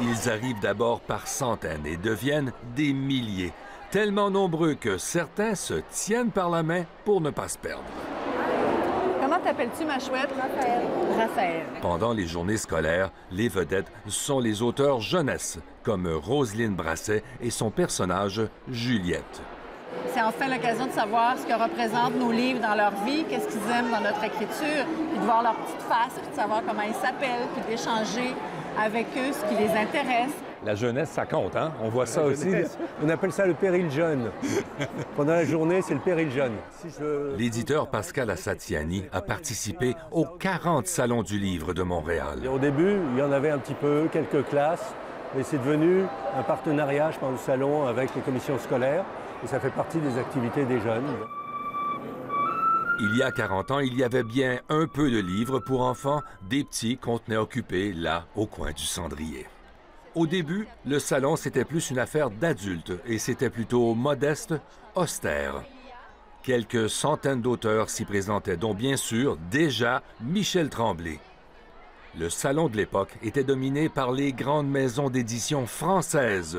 Ils arrivent d'abord par centaines et deviennent des milliers, tellement nombreux que certains se tiennent par la main pour ne pas se perdre. Comment t'appelles-tu, ma chouette? Raphaël. Raphaël. Pendant les journées scolaires, les vedettes sont les auteurs jeunesse, comme Roselyne Brasset et son personnage Juliette. C'est enfin l'occasion de savoir ce que représentent nos livres dans leur vie, qu'est-ce qu'ils aiment dans notre écriture, puis de voir leur petite face, puis de savoir comment ils s'appellent, puis d'échanger avec eux ce qui les intéresse. La jeunesse, ça compte, hein? On voit ça aussi. On appelle ça le péril jeune. Pendant la journée, c'est le péril jeune. L'éditeur Pascal Assatiani a participé aux 40 salons du livre de Montréal. Et au début, il y en avait un petit peu, quelques classes, mais c'est devenu un partenariat, je pense, du salon avec les commissions scolaires, et ça fait partie des activités des jeunes. Il y a 40 ans, il y avait bien un peu de livres pour enfants, des petits contenets occupés là, au coin du cendrier. Au début, le salon, c'était plus une affaire d'adultes et c'était plutôt modeste, austère. Quelques centaines d'auteurs s'y présentaient, dont bien sûr, déjà, Michel Tremblay. Le salon de l'époque était dominé par les grandes maisons d'édition françaises.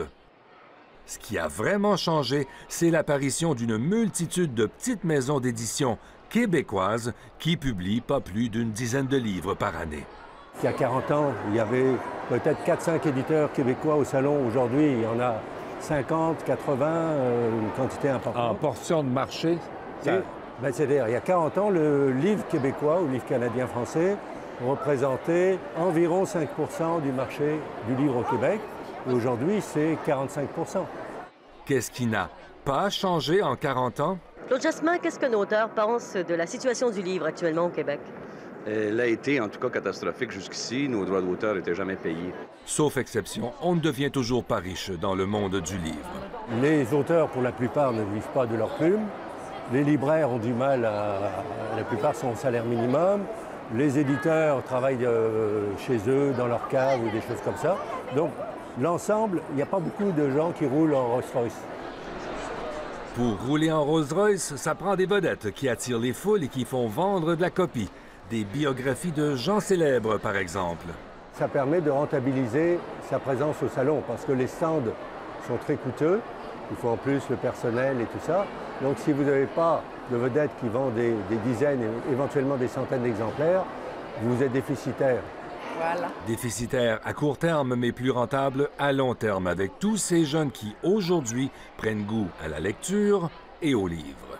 Ce qui a vraiment changé, c'est l'apparition d'une multitude de petites maisons d'édition québécoises qui publient pas plus d'une dizaine de livres par année. Il y a 40 ans, il y avait peut-être 4-5 éditeurs québécois au salon. Aujourd'hui, il y en a 50, 80, une quantité importante. En portion de marché, c'est-à-dire, il y a 40 ans, le livre québécois ou le livre canadien-français représentait environ 5% du marché du livre au Québec. Et aujourd'hui, c'est 45%. Qu'est-ce qui n'a pas changé en 40 ans? Claude Jasmin, qu'est-ce qu'un auteur pense de la situation du livre actuellement au Québec? Elle a été, en tout cas, catastrophique jusqu'ici. Nos droits d'auteur n'étaient jamais payés. Sauf exception, on ne devient toujours pas riche dans le monde du livre. Les auteurs, pour la plupart, ne vivent pas de leur plume. Les libraires ont du mal la plupart sont au salaire minimum. Les éditeurs travaillent chez eux, dans leur cave ou des choses comme ça. Donc, l'ensemble, il n'y a pas beaucoup de gens qui roulent en Rolls-Royce. Pour rouler en Rolls-Royce, ça prend des vedettes qui attirent les foules et qui font vendre de la copie. Des biographies de gens célèbres, par exemple. Ça permet de rentabiliser sa présence au salon parce que les stands sont très coûteux. Il faut en plus le personnel et tout ça. Donc si vous n'avez pas de vedettes qui vendent des dizaines et éventuellement des centaines d'exemplaires, vous êtes déficitaire. Voilà. Déficitaire à court terme, mais plus rentable à long terme avec tous ces jeunes qui, aujourd'hui, prennent goût à la lecture et aux livres.